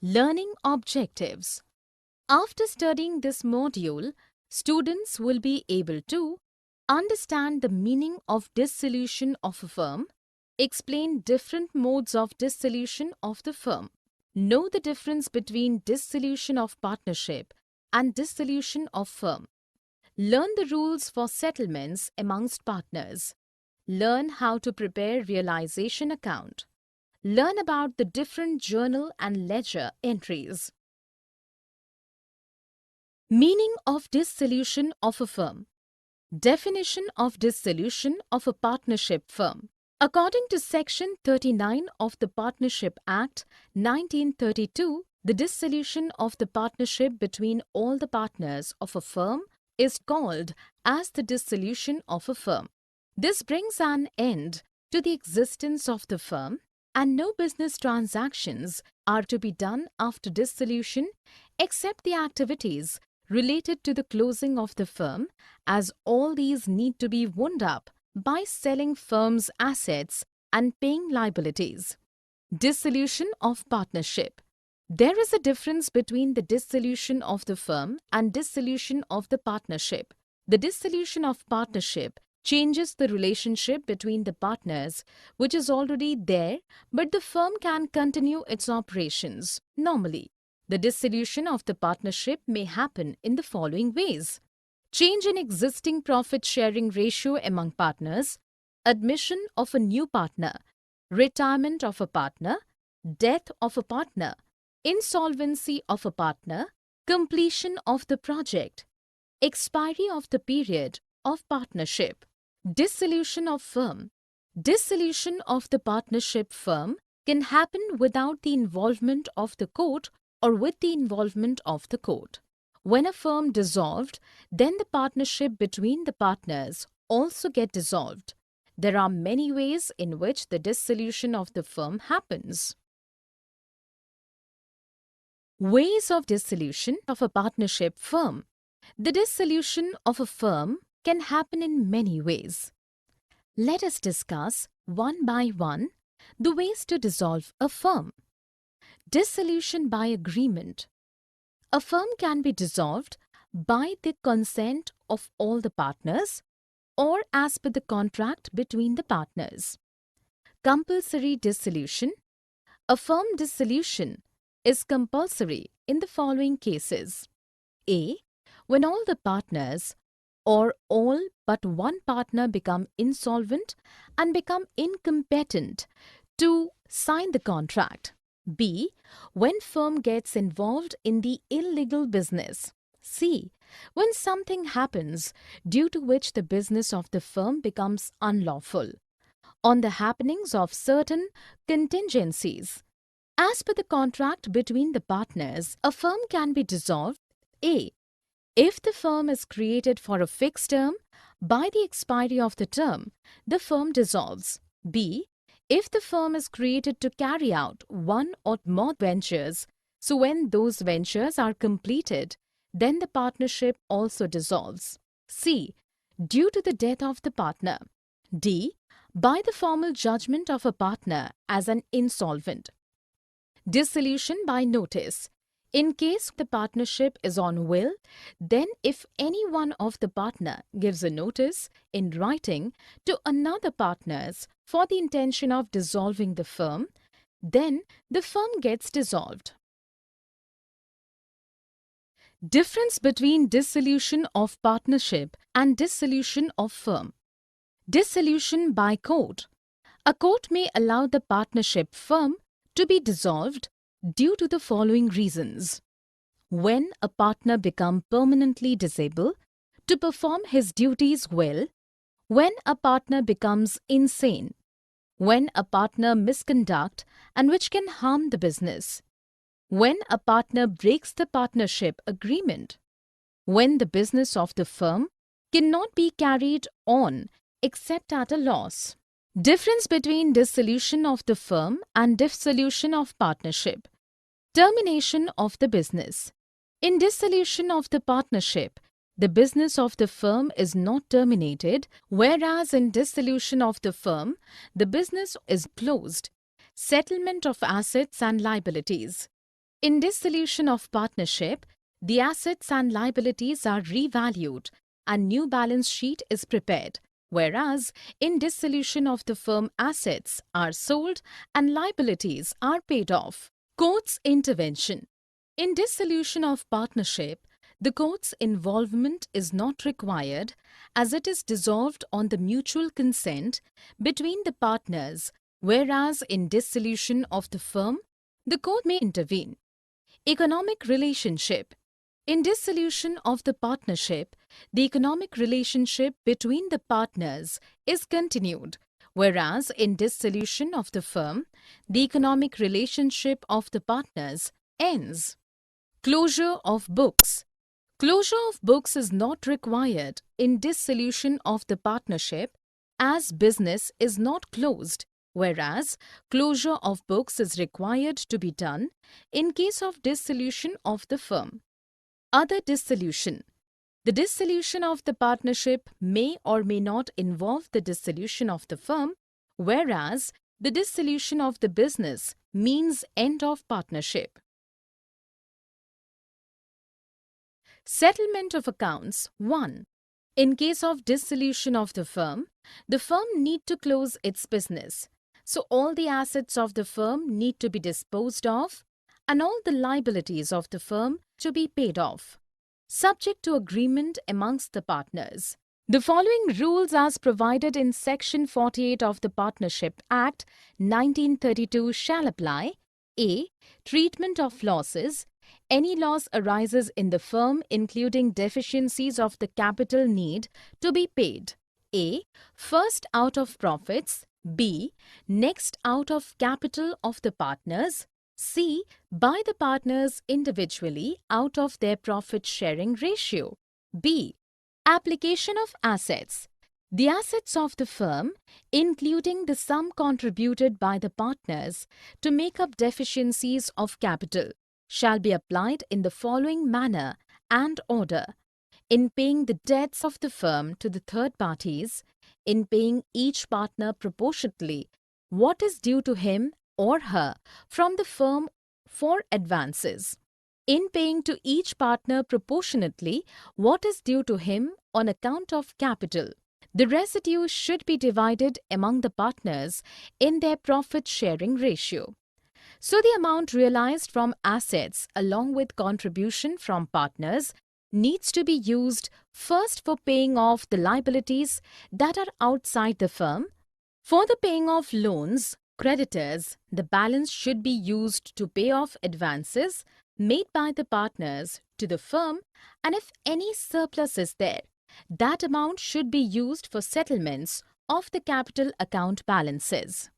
Learning objectives. After studying this module, students will be able to understand the meaning of dissolution of a firm, explain different modes of dissolution of the firm, know the difference between dissolution of partnership and dissolution of firm, learn the rules for settlements amongst partners, learn how to prepare realization account, learn about the different journal and ledger entries. Meaning of dissolution of a firm. Definition of dissolution of a partnership firm. According to Section 39 of the Partnership Act 1932, the dissolution of the partnership between all the partners of a firm is called as the dissolution of a firm. This brings an end to the existence of the firm, and no business transactions are to be done after dissolution except the activities related to the closing of the firm, as all these need to be wound up by selling firm's assets and paying liabilities. Dissolution of partnership. There is a difference between the dissolution of the firm and dissolution of the partnership. The dissolution of partnership changes the relationship between the partners, which is already there, but the firm can continue its operations normally. The dissolution of the partnership may happen in the following ways: change in existing profit-sharing ratio among partners, admission of a new partner, retirement of a partner, death of a partner, insolvency of a partner, completion of the project, expiry of the period of partnership. Dissolution of firm. Dissolution of the partnership firm can happen without the involvement of the court or with the involvement of the court. When a firm dissolved, then the partnership between the partners also get dissolved. There are many ways in which the dissolution of the firm happens. Ways of dissolution of a partnership firm. The dissolution of a firm can happen in many ways. Let us discuss one by one the ways to dissolve a firm. Dissolution by agreement. A firm can be dissolved by the consent of all the partners or as per the contract between the partners. Compulsory dissolution. A firm dissolution is compulsory in the following cases. A. When all the partners or all but one partner become insolvent and become incompetent to sign the contract. B. When firm gets involved in the illegal business. C. When something happens due to which the business of the firm becomes unlawful. On the happenings of certain contingencies. As per the contract between the partners, a firm can be dissolved. A. If the firm is created for a fixed term, by the expiry of the term, the firm dissolves. B. If the firm is created to carry out one or more ventures, so when those ventures are completed, then the partnership also dissolves. C. Due to the death of the partner. D. By the formal judgment of a partner as an insolvent. Dissolution by notice. In case the partnership is on will, then if any one of the partner gives a notice in writing to another partners for the intention of dissolving the firm, then the firm gets dissolved. Difference between dissolution of partnership and dissolution of firm. Dissolution by court. A court may allow the partnership firm to be dissolved due to the following reasons. When a partner becomes permanently disabled to perform his duties well, when a partner becomes insane, when a partner misconduct and which can harm the business, when a partner breaks the partnership agreement, when the business of the firm cannot be carried on except at a loss. Difference between dissolution of the firm and dissolution of partnership. Termination of the business. In dissolution of the partnership, the business of the firm is not terminated, whereas in dissolution of the firm, the business is closed. Settlement of assets and liabilities. In dissolution of partnership, the assets and liabilities are revalued and new balance sheet is prepared, whereas in dissolution of the firm, assets are sold and liabilities are paid off. Court's intervention. In dissolution of partnership, the court's involvement is not required as it is dissolved on the mutual consent between the partners, whereas in dissolution of the firm, the court may intervene. Economic relationship. In dissolution of the partnership, the economic relationship between the partners is continued, whereas in dissolution of the firm, the economic relationship of the partners ends. Closure of books. Closure of books is not required in dissolution of the partnership as business is not closed, whereas closure of books is required to be done in case of dissolution of the firm. Other dissolution. The dissolution of the partnership may or may not involve the dissolution of the firm, whereas the dissolution of the business means end of partnership. Settlement of accounts 1. In case of dissolution of the firm need to close its business. So all the assets of the firm need to be disposed of and all the liabilities of the firm to be paid off, subject to agreement amongst the partners. The following rules as provided in Section 48 of the Partnership Act 1932 shall apply. A. Treatment of losses. Any loss arises in the firm including deficiencies of the capital need to be paid. A. First out of profits. B. Next out of capital of the partners. C. By the partners individually out of their profit-sharing ratio. B. Application of assets. The assets of the firm, including the sum contributed by the partners to make up deficiencies of capital, shall be applied in the following manner and order: in paying the debts of the firm to the third parties, in paying each partner proportionately what is due to him or her from the firm for advances, in paying to each partner proportionately what is due to him on account of capital. The residue should be divided among the partners in their profit-sharing ratio. So the amount realized from assets along with contribution from partners needs to be used first for paying off the liabilities that are outside the firm. For the paying off loans, creditors, the balance should be used to pay off advances made by the partners to the firm, and if any surplus is there, that amount should be used for settlements of the capital account balances.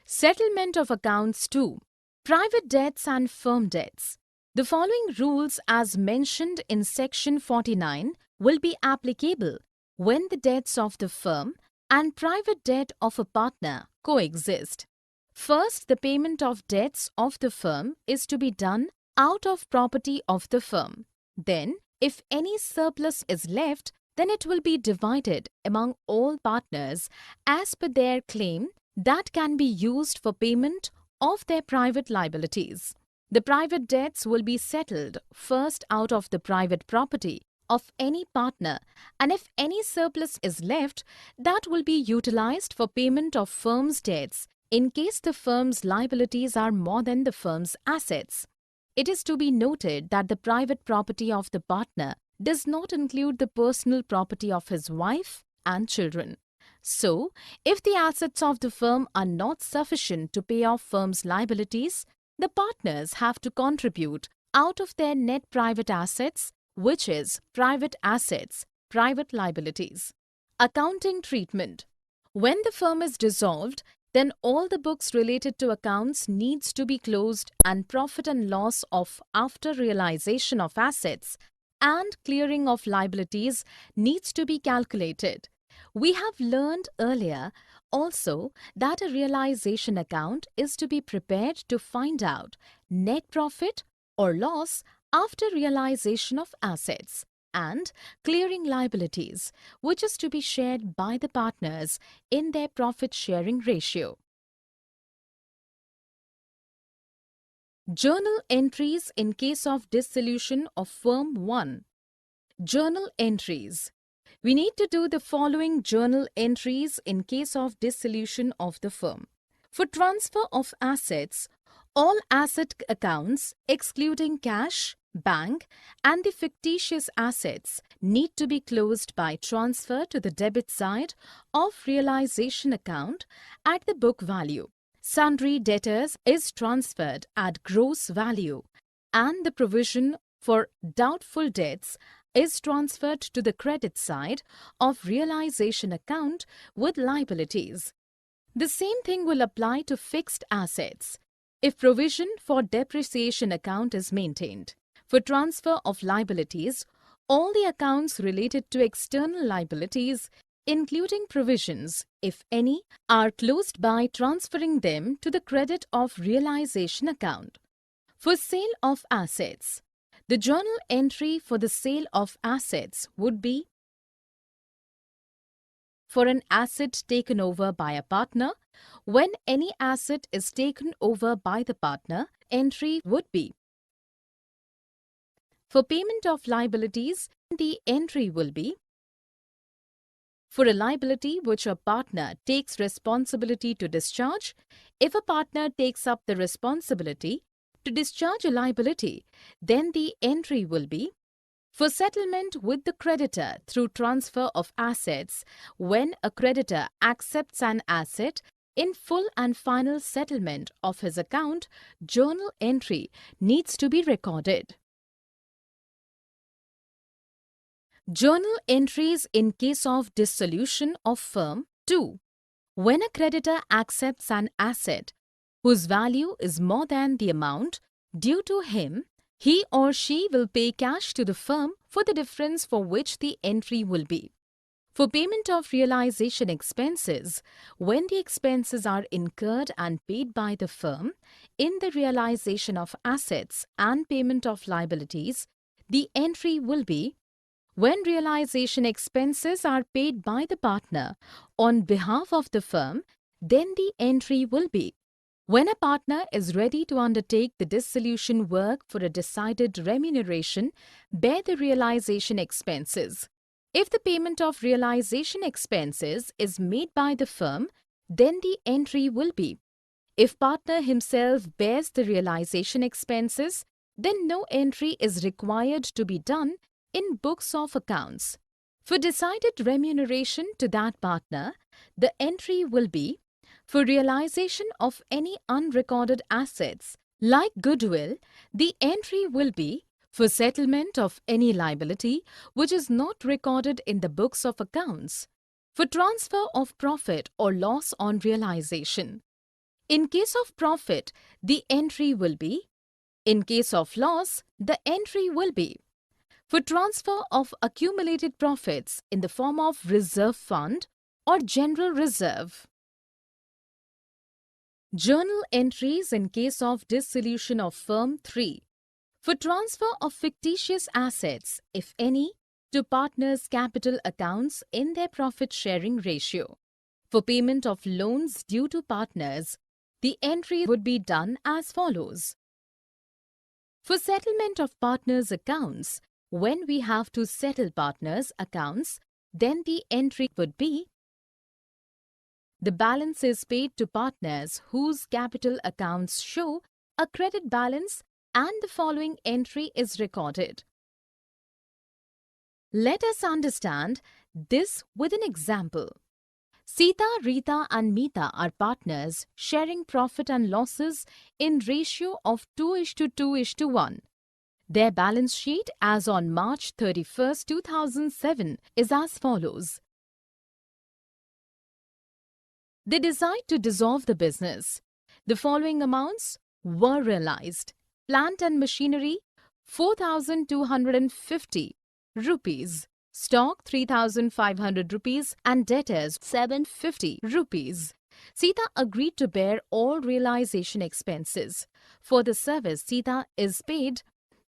Settlement of accounts 2. Private debts and firm debts. The following rules as mentioned in Section 49 will be applicable when the debts of the firm and private debt of a partner coexist. First, the payment of debts of the firm is to be done out of property of the firm. Then, if any surplus is left, then it will be divided among all partners as per their claim that can be used for payment of their private liabilities. The private debts will be settled first out of the private property of any partner, and if any surplus is left, that will be utilized for payment of firm's debts in case the firm's liabilities are more than the firm's assets. It is to be noted that the private property of the partner does not include the personal property of his wife and children. So, if the assets of the firm are not sufficient to pay off firm's liabilities, the partners have to contribute out of their net private assets, which is private assets, private liabilities. Accounting treatment. When the firm is dissolved, then all the books related to accounts needs to be closed and profit and loss of after realization of assets and clearing of liabilities needs to be calculated. We have learned earlier also that a realization account is to be prepared to find out net profit or loss after realization of assets and clearing liabilities, which is to be shared by the partners in their profit-sharing ratio. Journal entries in case of dissolution of firm 1. Journal entries. We need to do the following journal entries in case of dissolution of the firm. For transfer of assets, all asset accounts excluding cash, bank and the fictitious assets need to be closed by transfer to the debit side of realization account at the book value. Sundry debtors is transferred at gross value and the provision for doubtful debts is transferred to the credit side of realization account with liabilities. The same thing will apply to fixed assets if provision for depreciation account is maintained. For transfer of liabilities, all the accounts related to external liabilities, including provisions, if any, are closed by transferring them to the credit of realization account. For sale of assets, the journal entry for the sale of assets would be for an asset taken over by a partner. When any asset is taken over by the partner, entry would be for payment of liabilities, the entry will be for a liability which a partner takes responsibility to discharge. If a partner takes up the responsibility to discharge a liability, then the entry will be for settlement with the creditor through transfer of assets. When a creditor accepts an asset in full and final settlement of his account, journal entry needs to be recorded. Journal entries in case of dissolution of firm 2. When a creditor accepts an asset whose value is more than the amount due to him, he or she will pay cash to the firm for the difference for which the entry will be. For payment of realization expenses, when the expenses are incurred and paid by the firm in the realization of assets and payment of liabilities, the entry will be when realization expenses are paid by the partner on behalf of the firm, then the entry will be when a partner is ready to undertake the dissolution work for a decided remuneration, bear the realization expenses. If the payment of realization expenses is made by the firm, then the entry will be if partner himself bears the realization expenses, then no entry is required to be done in books of accounts. For decided remuneration to that partner, the entry will be for realization of any unrecorded assets like goodwill. The entry will be for settlement of any liability which is not recorded in the books of accounts. For transfer of profit or loss on realization. In case of profit, the entry will be. In case of loss, the entry will be for transfer of accumulated profits in the form of reserve fund or general reserve. Journal entries in case of dissolution of firm 3. For transfer of fictitious assets, if any, to partners' capital accounts in their profit-sharing ratio. For payment of loans due to partners, the entry would be done as follows. For settlement of partners' accounts, when we have to settle partners' accounts, then the entry would be the balance is paid to partners whose capital accounts show a credit balance and the following entry is recorded. Let us understand this with an example. Sita, Rita and Meeta are partners sharing profit and losses in ratio of 2:2:1. Their balance sheet as on March 31st, 2007 is as follows. They decide to dissolve the business. The following amounts were realized. Plant and machinery 4,250 rupees. Stock 3,500 rupees and debtors 750 rupees. Sita agreed to bear all realization expenses. For the service, Sita is paid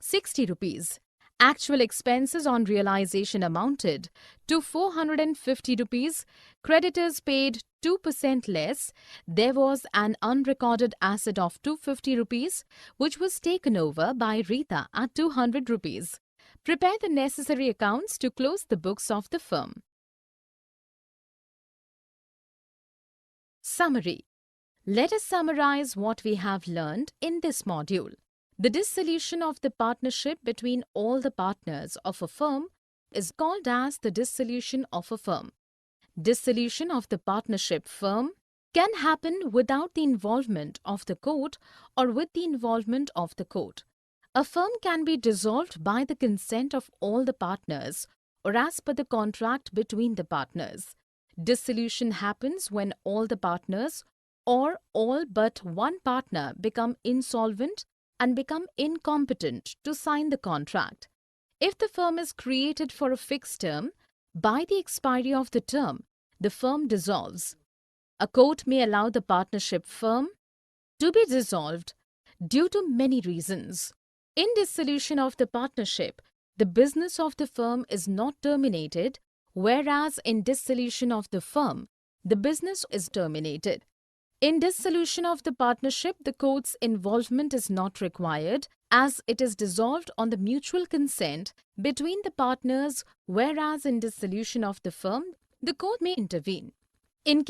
60 rupees. Actual expenses on realization amounted to 450 rupees. Creditors paid 2% less, there was an unrecorded asset of 250 rupees which was taken over by Rita at 200 rupees. Prepare the necessary accounts to close the books of the firm. Summary. Let us summarize what we have learned in this module. The dissolution of the partnership between all the partners of a firm is called as the dissolution of a firm. Dissolution of the partnership firm can happen without the involvement of the court or with the involvement of the court. A firm can be dissolved by the consent of all the partners or as per the contract between the partners. Dissolution happens when all the partners or all but one partner become insolvent and become incompetent to sign the contract. If the firm is created for a fixed term, by the expiry of the term, the firm dissolves. A court may allow the partnership firm to be dissolved due to many reasons. In dissolution of the partnership, the business of the firm is not terminated, whereas in dissolution of the firm, the business is terminated. In dissolution of the partnership, the court's involvement is not required as it is dissolved on the mutual consent between the partners, whereas in dissolution of the firm, the court may intervene. In